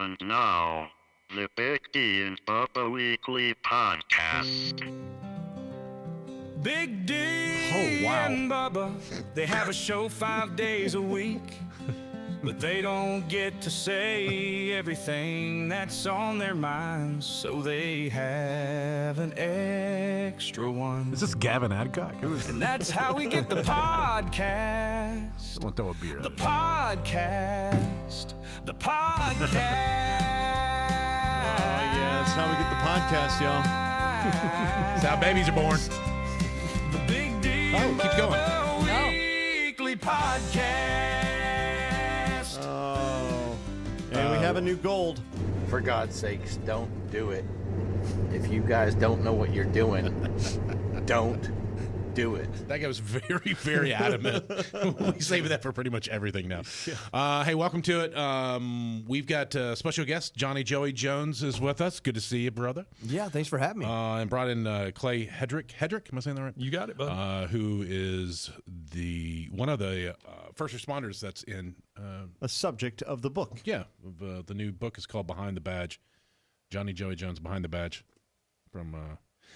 And now, the Big D and Bubba Weekly Podcast. Big D Oh, wow. and Bubba, they have a show 5 days a week, but they don't get to say everything that's on their minds, so they have an extra one. Is this Gavin Adcock? Who is And that's how we get the podcast. Someone throw a beer at The me. podcast. The podcast. Yeah, that's how we get the podcast, y'all. That's how babies are born. The Big D Oh, keep going. Bubba Weekly Podcast. Oh. And we have a new gold. For God's sakes, don't do it. If you guys don't know what you're doing, don't do it. That guy was very, very adamant. We save that for pretty much everything now. Hey, welcome to it. We've got a special guest. Johnny Joey Jones is with us. Good to see you, brother. Yeah, thanks for having me. And brought in Clay Hedrick. Hedrick, am I saying that right? You got it, bud. Who is one of the first responders that's in, A subject of the book. the new book is called Behind the Badge. Johnny Joey Jones, Behind the Badge. From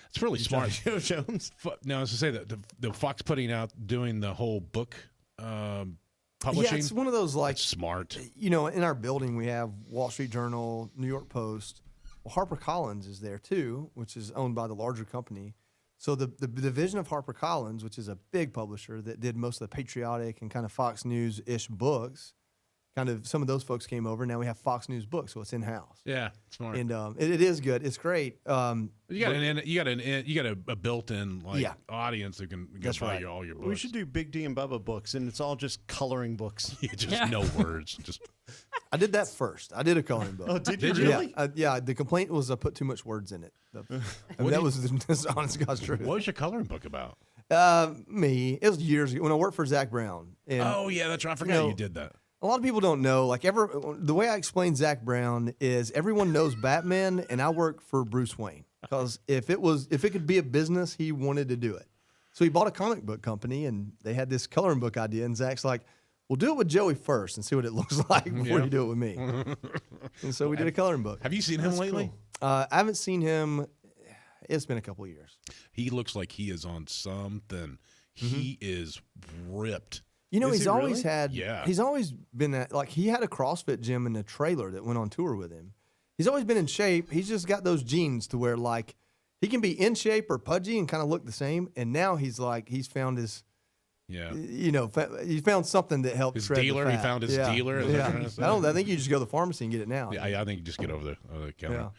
it's really smart. Joe Jones. No, I was to say that the Fox putting out, doing the whole book publishing. Yeah, it's one of those, like, It's smart. you know, in our building we have Wall Street Journal, New York Post. Well, HarperCollins is there too, which is owned by the larger company. So the division of HarperCollins, which is a big publisher that did most of the patriotic and kind of Fox News-ish books, kind of some of those folks came over. Now we have Fox News books, so it's in-house. Yeah, smart. And it is good. It's great. You got a built-in Yeah. audience who can That's buy right. all your books. We should do Big D and Bubba books, and it's all just coloring books. just no words. Just I did that first. I did a coloring book. Oh, did you Did you? really? Yeah, the complaint was I put too much words in it. What That do was the honest God's truth. what was your coloring book about? Me. It was years ago when I worked for Zach Brown. And Oh yeah, that's right. I forgot know, you did that. a lot of people don't know. Like the way I explain Zach Brown is everyone knows Batman, and I work for Bruce Wayne because if it could be a business, he wanted to do it. So he bought a comic book company, and they had this coloring book idea. And Zach's like, "We'll do it with Joey first and see what it looks like before you do it with me." And so we did a coloring book. Have you seen him lately? I haven't seen him. It's been a couple of years. He looks like he is on something. He is ripped. You know, Is he's he always really? had. Yeah. He's always been that. Like he had a CrossFit gym in the trailer that went on tour with him. He's always been in shape. He's just got those genes to where like he can be in shape or pudgy and kind of look the same. And now he's found his. Yeah. You know, he found something that helped His shred the dealer. He fat. found his Yeah. dealer. Is that what Yeah. you're trying to say? I think you just go to the pharmacy and get it now. Yeah, I think you just get over the counter.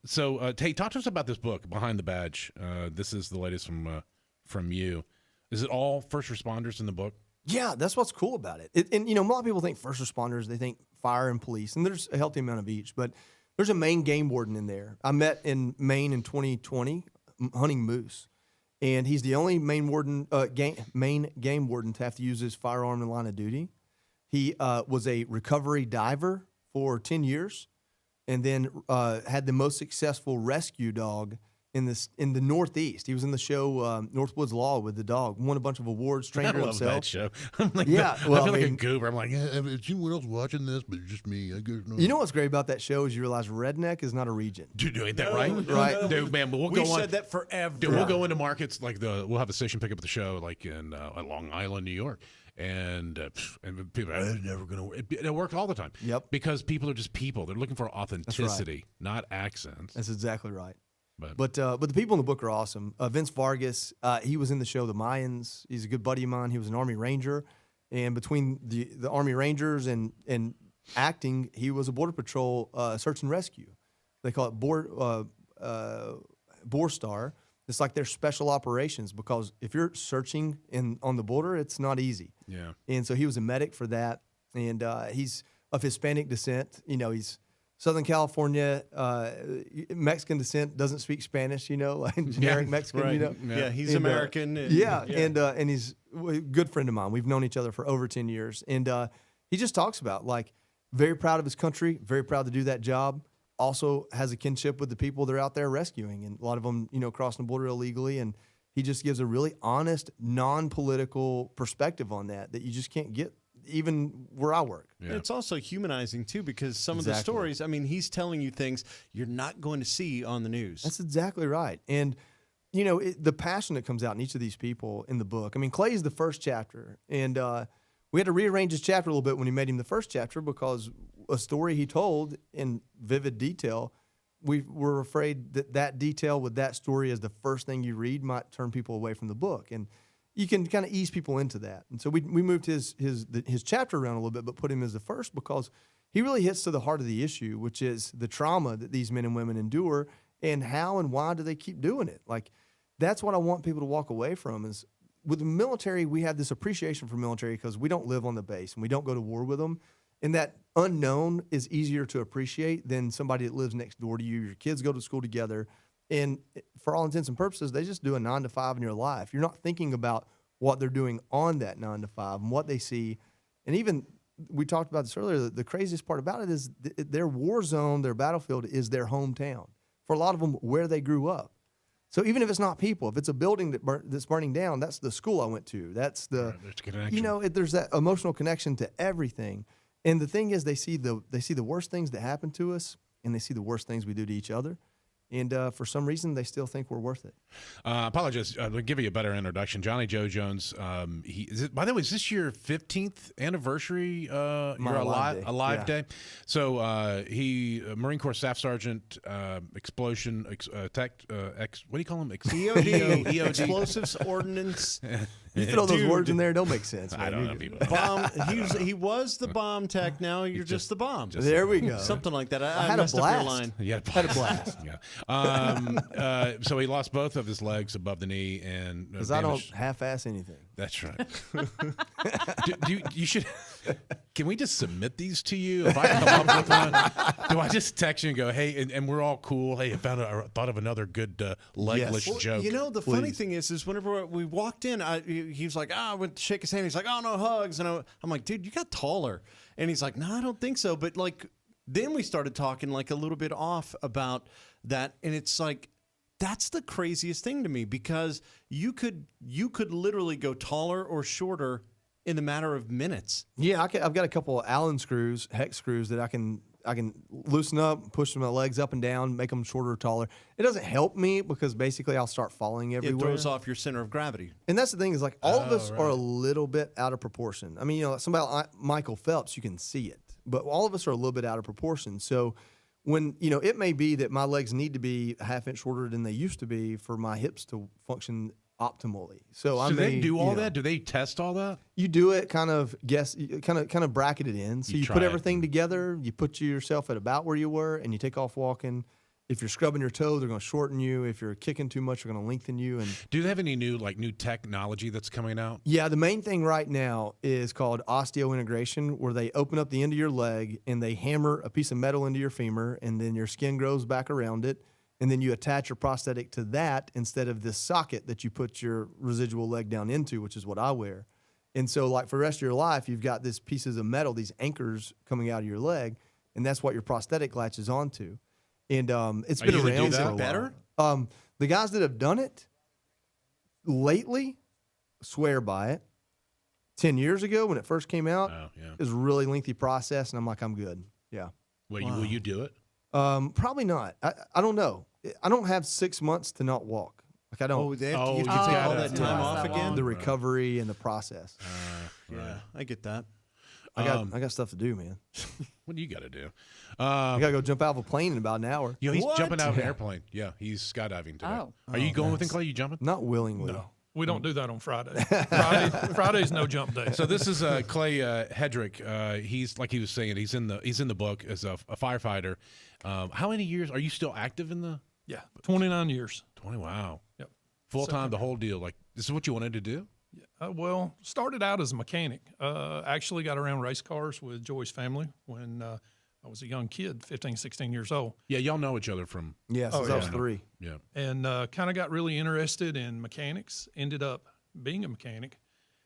So, Tate, talk to us about this book, Behind the Badge. This is the latest from you. Is it all first responders in the book? Yeah, that's what's cool about it. And you know, a lot of people think first responders, they think fire and police, and there's a healthy amount of each. But there's a Maine game warden in there. I met in Maine in 2020 hunting moose, and he's the only Maine game warden to have to use his firearm in line of duty. He was a recovery diver for 10 years, and then had the most successful rescue dog in the Northeast. He was in the show Northwoods Law with the dog. Won a bunch of awards. Trained I her love himself. that show. I'm like, Yeah, I well, feel I like a mean- goober. I'm like, is anyone else watching this? But it's just me. I guess not. You know what's great about that show is you realize redneck is not a region. Dude, ain't that right? Right. Dude, man, but we'll We've go on. said that forever. Dude, we'll go into markets like we'll have a station pick up the show like in Long Island, New York, and people are never gonna work. It works all the time. Yep. Because people are just people. They're looking for authenticity, not accents. That's exactly right. But But the people in the book are awesome. Vince Vargas, he was in the show The Mayans. He's a good buddy of mine. He was an Army Ranger, and between the Army Rangers and acting, he was a Border Patrol search and rescue. They call it BORSTAR. It's like their special operations because if you're searching on the border, it's not easy. yeah. And so he was a medic for that, and he's of Hispanic descent. You know, he's Southern California, Mexican descent, doesn't speak Spanish, you know, like generic Mexican, Right. you know. Yeah, he's And, American. And he's a good friend of mine. We've known each other for over 10 years. And he just talks about, like, very proud of his country, very proud to do that job. Also has a kinship with the people they're out there rescuing. And a lot of them, you know, crossing the border illegally. And he just gives a really honest, non-political perspective on that you just can't get even where I work. Yeah. It's also humanizing too, because some of the Exactly. stories, I mean, he's telling you things you're not going to see on the news. That's exactly right. And, the passion that comes out in each of these people in the book. I mean, Clay is the first chapter. And we had to rearrange his chapter a little bit when he made him the first chapter because a story he told in vivid detail, we were afraid that detail with that story as the first thing you read might turn people away from the book. And you can kind of ease people into that. And so we moved his chapter around a little bit, but put him as the first because he really hits to the heart of the issue, which is the trauma that these men and women endure and how and why do they keep doing it. Like, that's what I want people to walk away from is with the military, we have this appreciation for military because we don't live on the base and we don't go to war with them. And that unknown is easier to appreciate than somebody that lives next door to you. Your kids go to school together. And for all intents and purposes, they just do a 9 to 5 in your life. You're not thinking about what they're doing on that 9 to 5 and what they see. And even we talked about this earlier. The craziest part about it is their war zone, their battlefield is their hometown. For a lot of them, where they grew up. So even if it's not people, if it's a building that's burning down, that's the school I went to. That's the, There's a connection. there's that emotional connection to everything. And the thing is, they see the worst things that happen to us, and they see the worst things we do to each other. And for some reason, they still think we're worth it. Apologize. I'll give you a better introduction. Johnny Joe Jones. By the way, is this your 15th anniversry? You're alive day. So he Marine Corps Staff Sergeant, Explosion Tech. What do you call him? EOD, Explosives Ordnance. You throw those words in there, it don't make sense. Man. I don't know people. Bomb. He was the bomb tech. Now you're just the bomb. There we go. Something like that. I had a messed up your blast. line. Yeah, Had a blast. yeah. So he lost both of his legs above the knee, and Because I don't half-ass anything. That's right. You should. Can we just submit these to you? If I come up with one, do I just text you and go, "Hey," and we're all cool. Hey, I thought of another good legless Well, joke. the funny thing is whenever we walked in, he was like, I went to shake his hand. He's like, oh, no hugs. And I'm like, dude, you got taller. And he's like, no, I don't think so. But like, then we started talking like a little bit off about that. And it's like, that's the craziest thing to me because you could literally go taller or shorter in the matter of minutes. Yeah, I've got a couple of Allen screws, hex screws that I can loosen up, push my legs up and down, make them shorter or taller. It doesn't help me because basically I'll start falling everywhere. It throws off your center of gravity. And that's the thing is like all of us are a little bit out of proportion. I mean, somebody like Michael Phelps, you can see it, but all of us are a little bit out of proportion. So when, it may be that my legs need to be a half inch shorter than they used to be for my hips to function optimally. So they do all that? Do they test all that? You do it, kind of bracket it in. So you try put it. everything together. You put yourself at about where you were, and you take off walking. If you're scrubbing your toe, they're going to shorten you. If you're kicking too much, they're going to lengthen you. And Do they have any new technology that's coming out? yeah, the main thing right now is called osteointegration, where they open up the end of your leg and they hammer a piece of metal into your femur, and then your skin grows back around it. And then you attach your prosthetic to that instead of this socket that you put your residual leg down into, which is what I wear. And so, like, for the rest of your life, you've got these pieces of metal, these anchors coming out of your leg, and that's what your prosthetic latches onto. And it's been you gonna do around that for a better? while. The guys that have done it lately swear by it. 10 years ago, when it first came out, Oh, yeah. it was a really lengthy process, and I'm like, I'm good. Yeah. Will you do it? Probably not. I don't know. I don't have 6 months to not walk. Like I don't. Oh, they have Oh, to, you you have to take all gotta- that time yeah. off again? the recovery and the process. Yeah, I get that. I got stuff to do, man. What do you got to do? I gotta go jump out of a plane in about an hour. He's What? jumping out of an airplane. Yeah, he's skydiving today. Oh. Are you going with him, Clay? You jumping? Not willingly. No, we don't do that on Friday. Friday's no jump day. So this is Clay Hedrick. He's like he was saying. He's in the book as a firefighter. How many years are you still active in the? Yeah, 29 years. 20. Wow. Yep. Full time, the whole deal. Like this is what you wanted to do. Well, started out as a mechanic. Actually got around race cars with Joy's family when I was a young kid, 15, 16 years old. Yeah, y'all know each other from. Yeah, since I was 3. Yeah. And kind of got really interested in mechanics, ended up being a mechanic.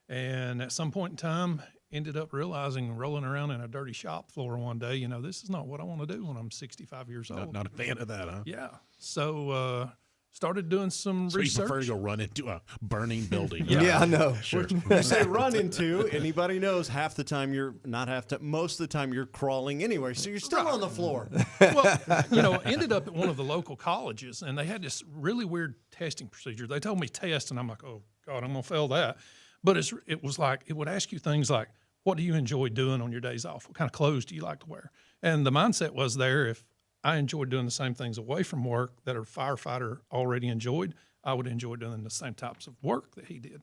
And at some point in time, ended up realizing rolling around in a dirty shop floor one day, this is not what I want to do when I'm 65 years old. Not a fan of that, huh? Yeah. So started doing some So you research. prefer to go run into a burning building? Yeah, I know. Sure. You say run into, anybody knows half the time you're not half the most of the time you're crawling anyway, so you're still on the floor. Well, ended up at one of the local colleges, and they had this really weird testing procedure. They told me test, and I'm like, oh God, I'm gonna fail that. But it was like it would ask you things like, what do you enjoy doing on your days off? What kind of clothes do you like to wear? And the mindset was there, if I enjoyed doing the same things away from work that a firefighter already enjoyed, I would enjoy doing the same types of work that he did.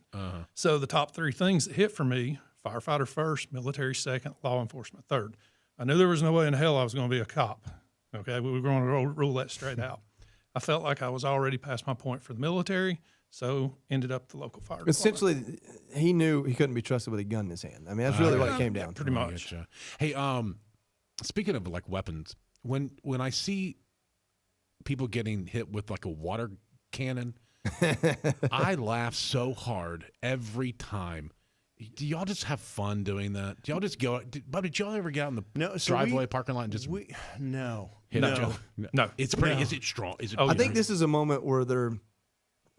So the top 3 things that hit for me: firefighter first, military second, law enforcement third. I knew there was no way in hell I was going to be a cop. Okay, we were going to rule that straight out. I felt like I was already past my point for the military, so ended up the local fire department. Essentially, he knew he couldn't be trusted with a gun in his hand. I mean, that's really what it came down to. Pretty much. Gotcha. Hey, speaking of like weapons, when I see people getting hit with like a water cannon, I laugh so hard every time. Do y'all just have fun doing that? Do y'all just go? Did y'all ever get out in the driveway parking lot and just No. hit each other? No. It's pretty. Is it strong? Is it? Oh, I think this is a moment where they're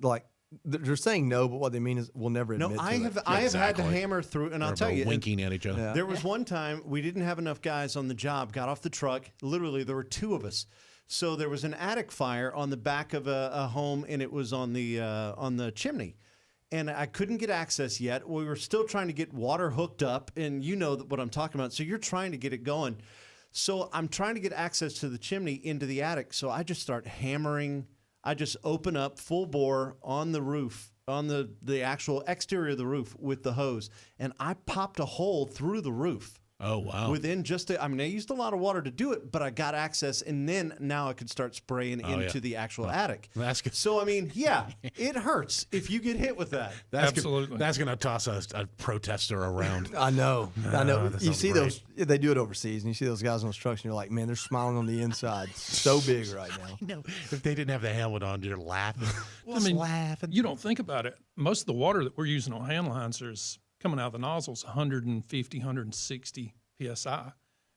like they're saying no, but what they mean is we'll never admit No, to I it. have I have had to Exactly. hammer through, and I'll They're tell you, winking at each other. Yeah. there was one time we didn't have enough guys on the job. Got off the truck. Literally, there were 2 of us. So there was an attic fire on the back of a home, and it was on the chimney. And I couldn't get access yet. We were still trying to get water hooked up, and you know what I'm talking about. So you're trying to get it going. So I'm trying to get access to the chimney into the attic. So I just start hammering. I just open up full bore on the roof, on the actual exterior of the roof with the hose, and I popped a hole through the roof. Oh wow! Within I used a lot of water to do it, but I got access, and then now I could start spraying into the actual attic. That's good. So, I mean, yeah, it hurts if you get hit with that. Absolutely. That's gonna toss a protester around. I know. that You sounds see great. those? They do it overseas, and you see those guys on those trucks, and you're like, man, they're smiling on the inside, so big right now. No, if they didn't have the helmet on, they're laughing. Well, I mean, you don't think about it. Most of the water that we're using on hand lines is coming out of the nozzles 150, 160 psi,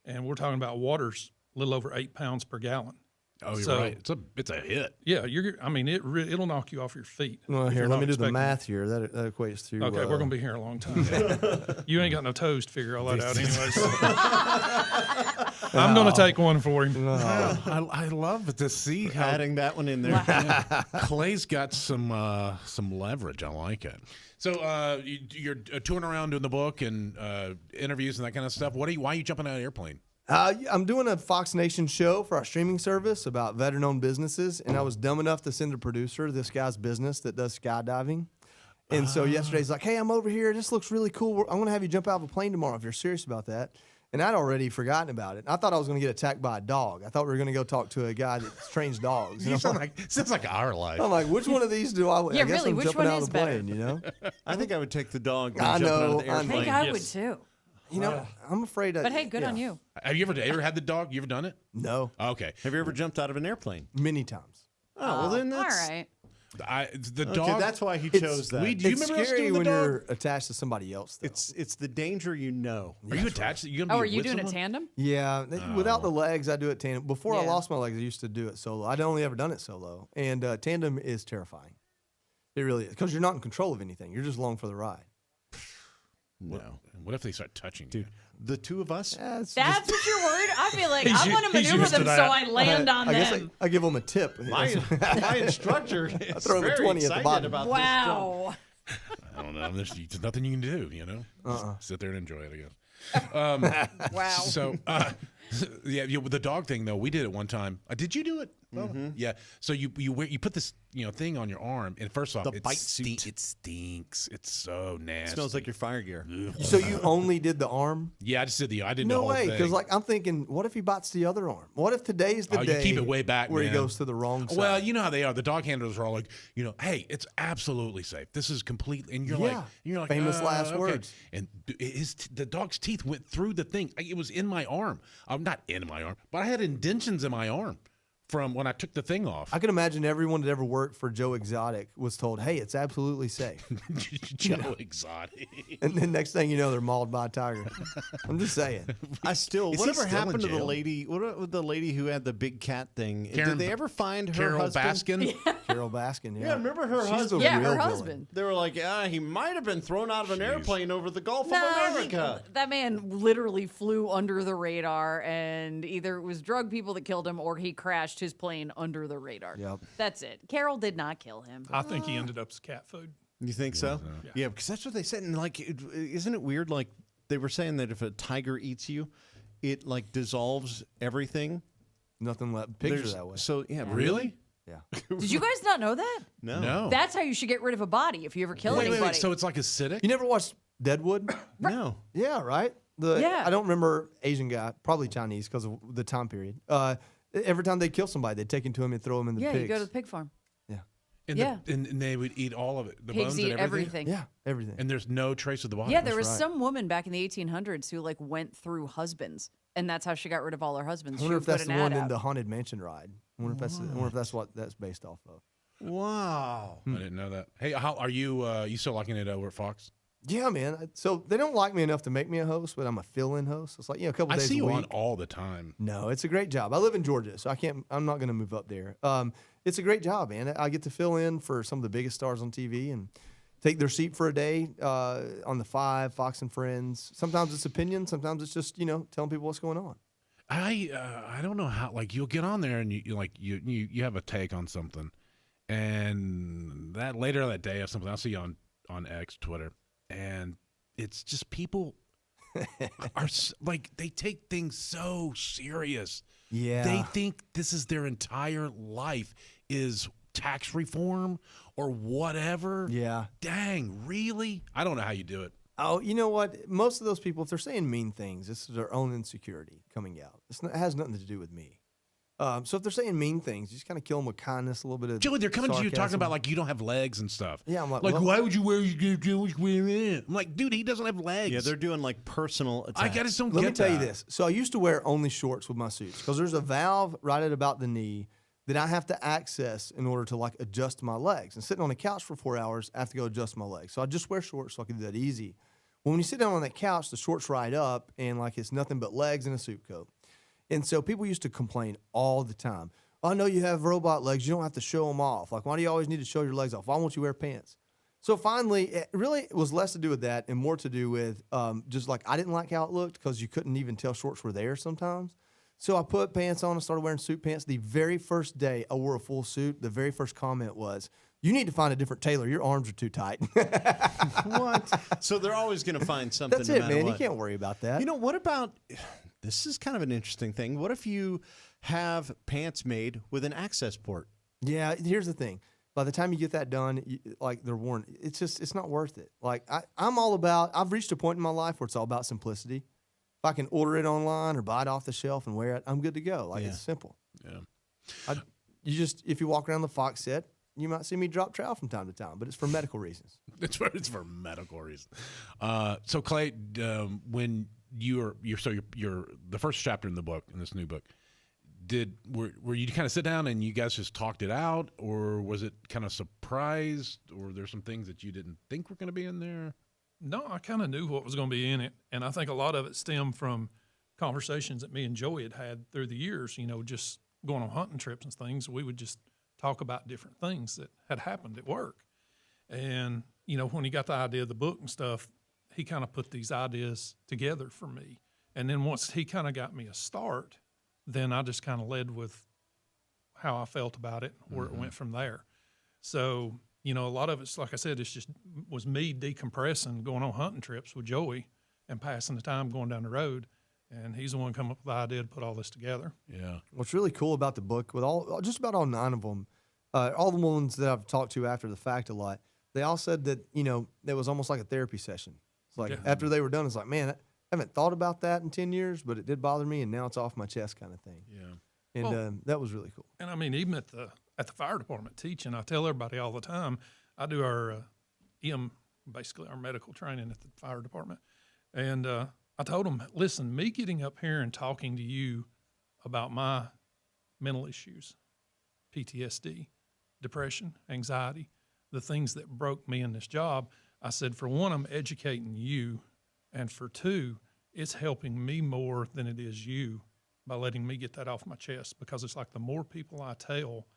and we're talking about water's a little over 8 pounds per gallon. Oh, you're So- right. It's a hit. Yeah, it'll knock you off your feet. Well, if here, you're let not me do the expecting math here. That equates to. Okay, we're gonna be here a long time. You ain't got no toes to figure all that out, anyways. I'm gonna take one for him. I love to see how Adding that one in there. Clay's got some leverage. I like it. So you're touring around doing the book and interviews and that kind of stuff. Why are you jumping out of an airplane? I'm doing a Fox Nation show for our streaming service about veteran-owned businesses, and I was dumb enough to send a producer this guy's business that does skydiving. And so yesterday he's like, hey, I'm over here. This looks really cool. I'm going to have you jump out of a plane tomorrow if you're serious about that. And I'd already forgotten about it. I thought I was going to get attacked by a dog. I thought we were going to go talk to a guy that trains dogs. And You I'm sound like, sounds like our life. I'm like, which one of these do I? Yeah, I guess really, I'm which jumping one out is of the plane. better? You know, I think I would take the dog than I jumping out know, of the I I airplane. think I Yes. would too. you know, I'm afraid. But hey, good on you. Have you ever had the dog? You ever done it? No, Okay. Have you ever jumped out of an airplane? many times. Oh, well then All that's right. The okay. dog. That's why he It's- chose that. Do you It's remember us scary doing the when dog? you're attached to somebody else. Though. It's the danger you know. Are you attached? You Oh, are you doing a tandem? Yeah, without the legs, I do it tandem. Before I Yeah. lost my legs, I used to do it solo. I'd only ever done it solo, and tandem is terrifying. It really is because you're not in control of anything. You're just along for the ride. No, What if they start touching you? the 2 of us. Yeah, it's That's what you're worried? I feel like He's I want to he's maneuver used to them so that. I land on I guess them. I give them a tip. My instructor is throw him a very 20 at the excited bottom. about Wow. I don't know. There's nothing you can do. You know, Just sit there and enjoy it. I guess. Wow. So, yeah, with the dog thing though, we did it one time. Did you do it? Yeah. So you put this thing on your arm, and first off, The bite suit. It stinks. It's so nasty. This. Smells like your fire gear. So you only did the arm? Yeah, I just did I did the No whole way, thing. because like I'm thinking, what if he bites the other arm? What if today's the Oh, you day? keep it way back, where man. he goes to the wrong side. Well, you know how they are. The dog handlers are all like, hey, it's absolutely safe. This is complete. And you're like, Famous last okay. words. And the dog's teeth went through the thing. It was in my arm. Not in my arm, but I had indentions in my arm from when I took the thing off. I can imagine everyone that ever worked for Joe Exotic was told, "Hey, it's absolutely safe." Joe Exotic. And then next thing you know, they're mauled by a tiger. I'm just saying. Is he Whatever still happened in to the jail? lady? What with the lady who had the big cat thing? Karen Did they ever find her Carol husband? Baskin. Carol Baskin. Yeah, Yeah, remember her She's husband? the Yeah, real her villain. husband. They were like, he might have been thrown out of an airplane over the Gulf No, of America. that man literally flew under the radar, and either it was drug people that killed him or he crashed his plane under the radar. Yep. That's it. Carol did not kill him. I think he ended up as cat food. You think so? Yeah, because that's what they said. And like, isn't it weird? Like they were saying that if a tiger eats you, it like dissolves everything. Nothing left. Pigs There's- are that way. So yeah, Really? Yeah. Did you guys not know that? No. No. That's how you should get rid of a body if you ever kill Wait, anybody. so it's like acidic? You never watched Deadwood? No. Yeah, right. Yeah. I don't remember Asian guy, probably Chinese because of the time period. Every time they'd kill somebody, they'd take him to him and throw him in the yeah, pigs. you go to the pig farm. Yeah. And, Yeah. and they would eat all of it, the Pigs bones eat and everything. Yeah, everything. And there's no trace of the body. Yeah, there was right. some woman back in the 1800s who like went through husbands, and that's how she got rid of all her husbands. I wonder She if would that's put the an one ad in out. the Haunted Mansion ride. I wonder if that's what that's based off of. Wow. I didn't know that. Hey, how are you? You still liking it over at Fox? Yeah, man. So they don't like me enough to make me a host, but I'm a fill-in host. It's like a couple I days see a you week. on all the time. No, it's a great job. I live in Georgia, so I'm not going to move up there. It's a great job, man. I get to fill in for some of the biggest stars on TV and take their seat for a day on the 5, Fox and Friends. Sometimes it's opinion, sometimes it's just telling people what's going on. I don't know how. Like you'll get on there and you have a take on something, and that later that day or something I'll see you on X, Twitter, and it's just people are like they take things so serious. Yeah. They think this is their entire life is tax reform or whatever. Yeah. Dang, really? I don't know how you do it. Oh, you know what? Most of those people, if they're saying mean things, it's their own insecurity coming out. It has nothing to do with me. So if they're saying mean things, you just kind of kill them with kindness, a little bit of Joey, they're coming to you talking sarcasm. about like you don't have legs and stuff. Yeah, I'm like, well, well- why would you wear your Jewish women? I'm like, dude, he doesn't have legs. Yeah, they're doing like personal attacks. I just don't Let get me tell you that. this. So I used to wear only shorts with my suits because there's a valve right at about the knee that I have to access in order to like adjust my legs. And sitting on the couch for 4 hours, I have to go adjust my legs. So I just wear shorts so I can do that easy. Well, when you sit down on that couch, the shorts ride up and like it's nothing but legs and a suit coat. And so people used to complain all the time. I know you have robot legs. You don't have to show them off. Like, why do you always need to show your legs off? Why won't you wear pants? So finally, it really was less to do with that and more to do with just like I didn't like how it looked because you couldn't even tell shorts were there sometimes. So I put pants on and started wearing suit pants. The very first day I wore a full suit, the very first comment was, "You need to find a different tailor. Your arms are too tight." What? So they're always going to find something. That's no it, matter man. what. You can't worry about that. You know, what about this is kind of an interesting thing. What if you have pants made with an access port? Yeah, here's the thing. By the time you get that done, like they're worn, it's not worth it. Like I'm all about, I've reached a point in my life where it's all about simplicity. If I can order it online or buy it off the shelf and wear it, I'm good to go. Like it's simple. Yeah. If you walk around the Fox set, you might see me drop trowel from time to time, but it's for medical reasons. It's for medical reasons. So Clay, when you're the first chapter in the book, in this new book, were you kind of sit down and you guys just talked it out, or was it kind of surprised, or there's some things that you didn't think were going to be in there? No, I kind of knew what was going to be in it, and I think a lot of it stemmed from conversations that me and Joey had through the years. Just going on hunting trips and things. We would just talk about different things that had happened at work, and when he got the idea of the book and stuff, he kind of put these ideas together for me. And then once he kind of got me a start, then I just kind of led with how I felt about it, where it went from there. So, a lot of it's, like I said, was me decompressing, going on hunting trips with Joey and passing the time going down the road. And he's the one coming up with the idea to put all this together. Yeah. What's really cool about the book, with just about all 9 of them, all the ones that I've talked to after the fact a lot, they all said that, it was almost like a therapy session. It's like after they were done, it's like, man, I haven't thought about that in 10 years, but it did bother me, and now it's off my chest kind of thing. Yeah. And that was really cool. And I mean, even at the fire department teaching, I tell everybody all the time, I do our basically our medical training at the fire department. And I told them, listen, me getting up here and talking to you about mental issues, PTSD, depression, anxiety, the things that broke me in this job. I said, for one, I'm educating you, and for two, it's helping me more than it is you by letting me get that off my chest, because it's like the more people I tell,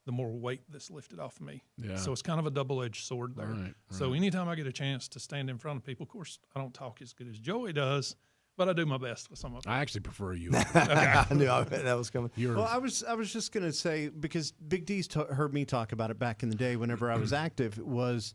the more weight that's lifted off of me. Yeah. So it's kind of a double-edged sword there. Right, So anytime I get a chance to stand in front of people, of course, I don't talk as good as Joey does, but I do my best with some of them. I actually prefer you. I knew that was coming. Well, I was just gonna say, because Big D's heard me talk about it back in the day whenever I was active, was,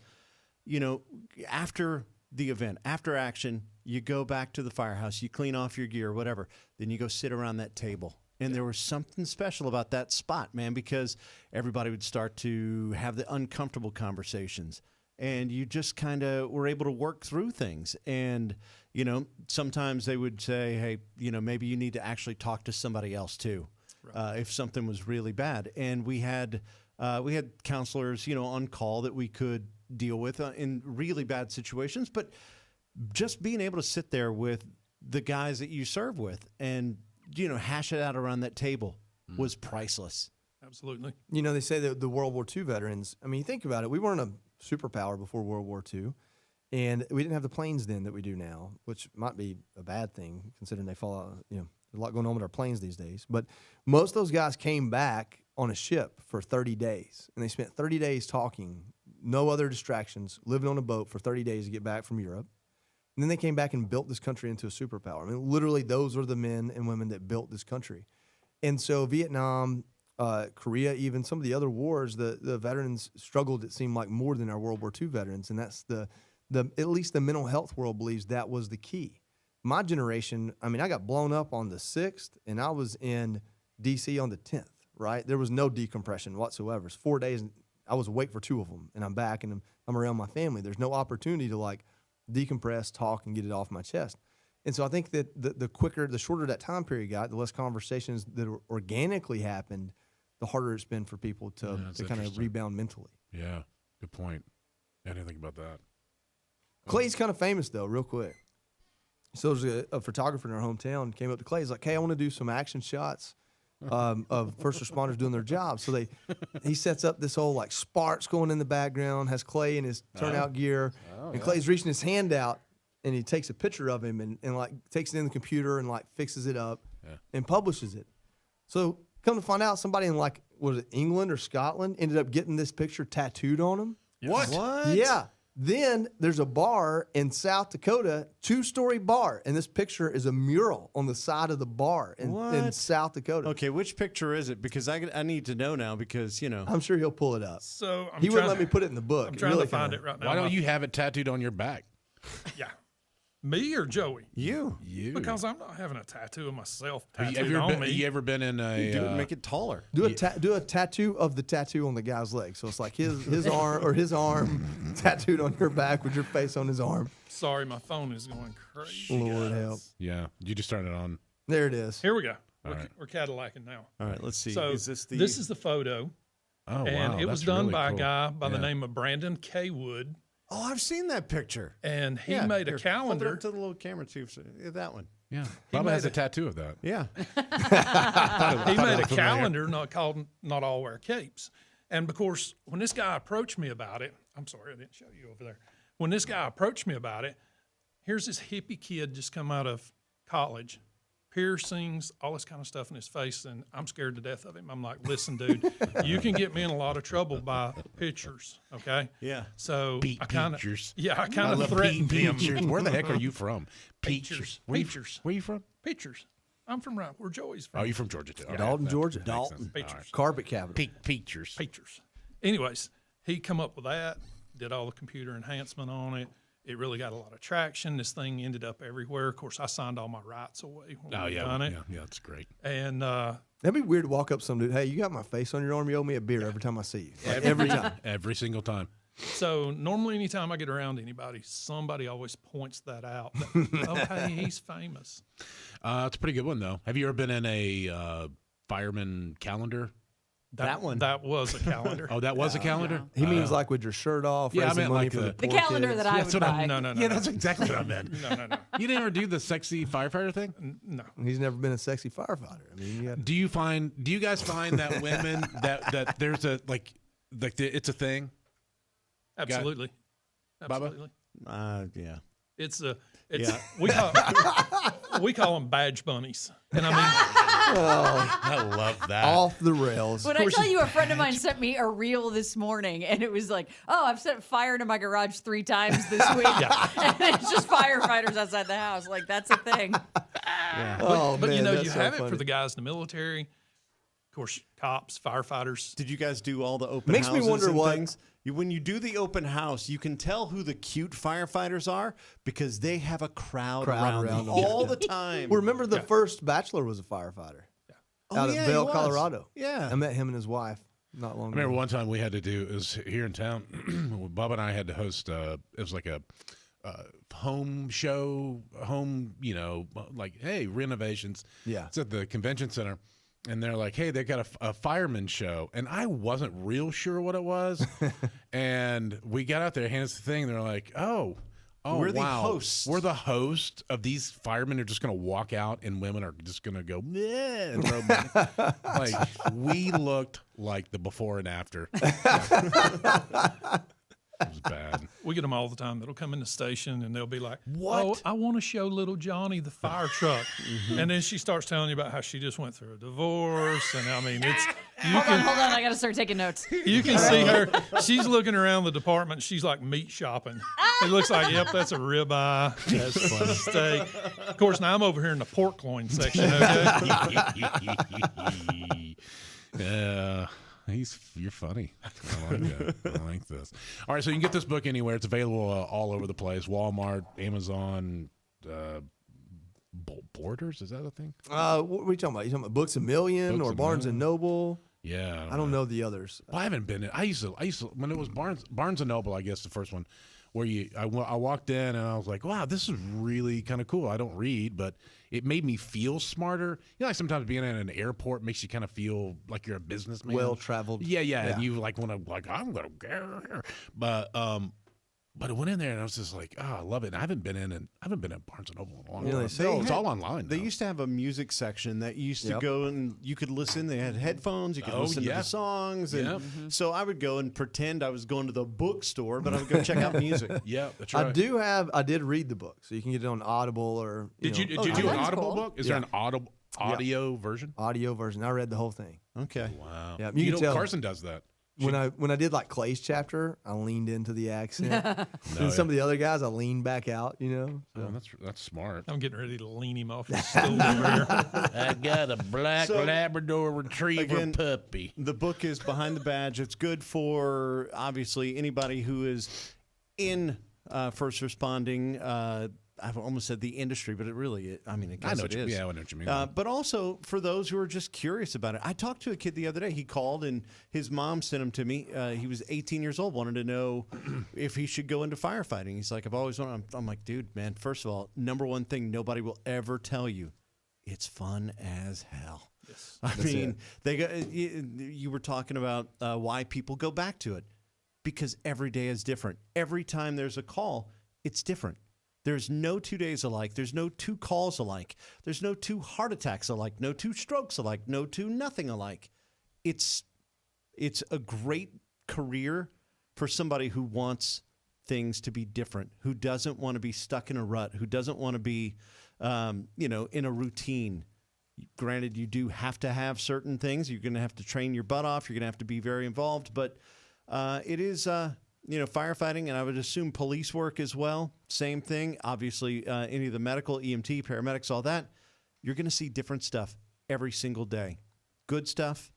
you know, after the event, after action, you go back to the firehouse, you clean off your gear, whatever, then you go sit around that table. And there was something special about that spot, man, because everybody would start to have the uncomfortable conversations, and you just kind of were able to work through things. And, you know, sometimes they would say, hey, you know, maybe you need to actually talk to somebody else too, if something was really bad. And we had counselors, you know, on call that we could deal with in really bad situations, but just being able to sit there with the guys that you serve with and, you know, hash it out around that table was priceless. Absolutely. You know, they say that the World War II veterans, I mean, you think about it, we weren't a superpower before World War II, and we didn't have the planes then that we do now, which might be a bad thing considering they fall out, you know, there's a lot going on with our planes these days. But most of those guys came back on a ship for 30 days, and they spent 30 days talking, no other distractions, living on a boat for 30 days to get back from Europe. And then they came back and built this country into a superpower. I mean, literally, those are the men and women that built this country. And so Vietnam, Korea, even some of the other wars, the veterans struggled, it seemed like, more than our World War II veterans. And that's the at least the mental health world believes that was the key. My generation, I mean, I got blown up on the 6th, and I was in D.C. on the 10th, right? There was no decompression whatsoever. It's 4 days, and I was awake for 2 of them, and I'm back, and I'm around my family. There's no opportunity to, like, decompress, talk, and get it off my chest. And so I think that the shorter that time period got, the less conversations that organically happened, the harder it's been for people to kind of rebound mentally. Yeah, good point. I didn't think about that. Clay's kind of famous, though, real quick. So there's a photographer in our hometown came up to Clay. He's like, hey, I want to do some action shots of first responders doing their job. So he sets up this whole, like, sparks going in the background, has Clay in his turnout gear, and Clay's reaching his hand out, and he takes a picture of him and like takes it in the computer and like fixes it up and publishes it. So come to find out, somebody in, like, was it England or Scotland, ended up getting this picture tattooed on him. What? Yeah. Then there's a bar in South Dakota, 2-story bar, and this picture is a mural on the side of the bar in South Dakota. Okay, which picture is it? Because I need to know now, because, you know. I'm sure he'll pull it up. So he wouldn't let me put it in the book. I'm trying to find it right now. Why don't you have it tattooed on your back? Yeah. Me or Joey? You. Because I'm not having a tattoo of myself Have tattooed you on me. ever been in a... Do it and make it taller. Do a tattoo of the tattoo on the guy's leg. So it's like his arm or his arm tattooed on your back with your face on his arm. Sorry, my phone is going crazy. Lord help. Yeah, you just started on... There it is. Here we go. right. We're Cadillacing now. All right, let's see. So is this the... this is the photo. Oh, And wow, it was that's done really by cool. a guy by the name of Brandon K. Wood. Oh, I've seen that picture. And he Yeah, made a here, hold it calendar. up to the little camera too. That one. Yeah, He Bubba made has a a- tattoo of that. Yeah. He made a calendar called Not All Wear Capes. And of course, when this guy approached me about it, I'm sorry, I didn't show you over there. When this guy approached me about it, here's this hippie kid just come out of college, piercings, all this kind of stuff in his face, and I'm scared to death of him. I'm like, listen, dude, you can get me in a lot of trouble by pictures, okay? Yeah. So Pete I kind of, Peachers. yeah, I kind of threatened him. Peachers. Where the heck are you from? Peachers. Where you- Peachers. Where you from? Pictures. I'm from right where Joey's from. Oh, you from Georgia too? Okay. Dalton, Georgia. That makes sense. Pictures. Carpet capital. Peachers. Pictures. Anyways, he come up with that, did all the computer enhancement on it. It really got a lot of traction. This thing ended up everywhere. Of course, I signed all my rights away when Oh we yeah, done it. yeah, that's great. And That'd be weird to walk up to some dude. Hey, you got my face on your arm. You owe me a beer every time I see you. Like, every time. Every single time. so normally anytime I get around anybody, somebody always points that out. That, okay, he's famous. It's a pretty good one though. Have you ever been in a fireman calendar That one. That was a calendar. Oh, that was a calendar? He means like with your shirt off. Yeah, I raising meant money like for the- The poor calendar kids. that I That's would what buy. No. Yeah, that's exactly what I meant. No. You didn't ever do the sexy firefighter thing? No. He's never been a sexy firefighter. I mean, you got Do you guys find that women that there's a it's a thing? Absolutely. Absolutely. Yeah. It's Yeah. we call them badge bunnies. And I mean, I love that. off the rails. When I tell you, a friend of mine sent me a reel this morning, and it was like, "Oh, I've set fire to my garage 3 times this week," and it's just firefighters outside the house. Like that's a thing. Oh, but man, you know, that's you so have it funny. for the guys in the military, of course, cops, firefighters. Did you guys do all the open Makes me houses wonder and what- things? When you do the open house, you can tell who the cute firefighters are because they have a crowd around them them. all the time. Well, remember the first Bachelor was a firefighter Oh, out yeah, of he Vail, was. Colorado. Yeah. I met him and his wife not long I ago. remember one time we had to do, it was here in town, Bob and I had to host, it was like a home show, like, hey, renovations. Yeah. It's at the convention center. And they're like, hey, they got a fireman show. And I wasn't real sure what it was. And we got out there, handed us the thing. And they're like, oh, We're the wow. hosts. We're the host of these firemen. Are just going to walk out and women are just going to go, "Meh," and throw money. Like, we looked like the before and after. It was bad. We get them all the time. That'll come in the station and they'll be like, What? Oh, I want to show little Johnny the fire truck. Mm-hmm. And then she starts telling you about how she just went through a divorce. And I mean, it's Hold on, I gotta start taking notes. you can see her. She's looking around the department. She's like meat shopping. It looks like, yep, that's a ribeye. That's a steak. Of course, now I'm over here in the pork loin section. Okay. Yeah. You're funny. I like that. I like this. All right, so you can get this book anywhere. It's available all over the place. Walmart, Amazon, Borders. Is that a thing? What are you talking about? You talking about Books A Million Books or A Barnes Million. and Noble? Yeah. I don't know the others. Well, I haven't been in. I used to when it was Barnes and Noble, I guess the first one, where I walked in and I was like, wow, this is really kind of cool. I don't read, but it made me feel smarter. You know, like sometimes being at an airport makes you kind of feel like you're a businessman. Well-traveled. Yeah. And you like want to I'm gonna get here. But I went in there and I was just like, oh, I love it. And I haven't been in Barnes and Noble in a long Yeah, time. they say It's all online. They now. used to have a music section that you used to Yep. go and you could listen. They had headphones. You could Oh, listen to yeah. the songs. And Yep. so I would go and pretend I was going to the bookstore, but I would go check out music. Yeah, that's right. I did read the book, so you can get it on Audible or Did you know, do an that's Audible cool. book? Is there an audio version? audio version. I read the whole thing. Okay. Wow. Yeah, you you know can tell. Carson does that. When I did like Clay's chapter, I leaned into the accent. No, and some of the other guys, I leaned back out. You know. So. Oh, that's smart. I'm getting ready to lean him off his stool over here. I got a black So, Labrador Retriever again, puppy. The book is Behind the Badge. It's good for obviously anybody who is in first responding. I've almost said the industry, but it really, I mean, I guess I know it what you- is. yeah, I know what you mean. But also for those who are just curious about it. I talked to a kid the other day. He called and his mom sent him to me. He was 18 years old, wanted to know if he should go into firefighting. He's like, I've always wanted. I'm like, dude, man, first of all, number one thing nobody will ever tell you, it's fun as hell. Yes, I mean, you were talking about why people go back to it. Because every day is different. Every time there's a call, it's different. There's no 2 days alike. There's no 2 calls alike. There's no 2 heart attacks alike. No 2 strokes alike. No 2 nothing alike. It's a great career for somebody who wants things to be different, who doesn't want to be stuck in a rut, who doesn't want to be, in a routine. Granted, you do have to have certain things. You're going to have to train your butt off. You're going to have to be very involved. But it is, firefighting, and I would assume police work as well. Same thing. Obviously, any of the medical, EMT, paramedics, all that. You're going to see different stuff every single day. Good stuff,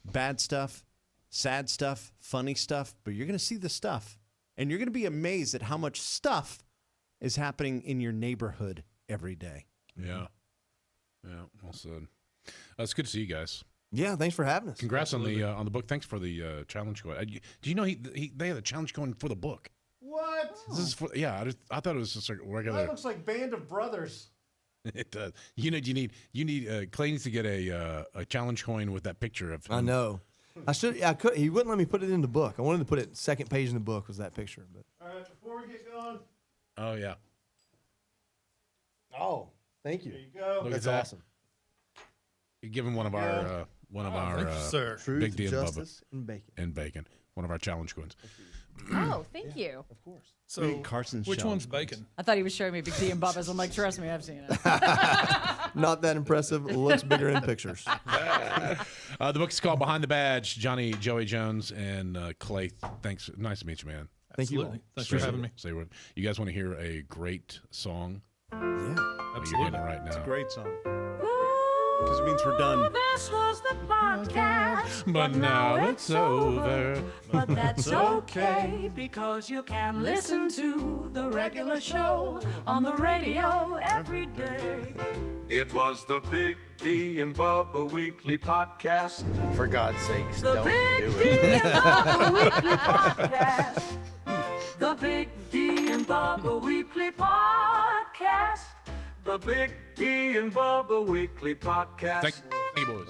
bad stuff, sad stuff, funny stuff. But you're going to see the stuff. And you're going to be amazed at how much stuff is happening in your neighborhood every day. Yeah. Yeah, well said. It's good to see you guys. Yeah, thanks for having us. Congrats on the book. Thanks for the challenge going. Do you know they had a challenge going for the book? What? This is for I thought it was just a regular. That looks like Band of Brothers. It does. You need Clay needs to get a challenge coin with that picture of him. I know. I could. He wouldn't let me put it in the book. I wanted to put it second page in the book was that picture. But All right, before we get going, Oh yeah. oh, thank you. there you go. Look That's at that. awesome. You give him one of our Thank you, sir. Truth, Big D and Bubba justice, and bacon. and Bacon. One of our challenge coins. Oh, thank you. Of course. So, Read Carson's which challenge one's bacon? I thought he was showing me Big D and Bubba's. I'm like, trust me, I've seen it. Not that impressive. It looks bigger in pictures. The book is called Behind the Badge. Johnny, Joey Jones, and Clay. Thanks. Nice to meet you, man. Thank you all. Absolutely. Thanks for having me. Say what you guys want to hear a great song? Yeah. You're getting it right now. Great song. Because it means we're done. This was the podcast, But now it's over. but that's okay because you can listen to the regular show on the radio every day. It was the Big D and Bubba Weekly Podcast. For God's sakes, The don't Big do D it. and Bubba Weekly Podcast. The Big D and Bubba Weekly Podcast. The Big D and Bubba Weekly Podcast. Thank you, boys.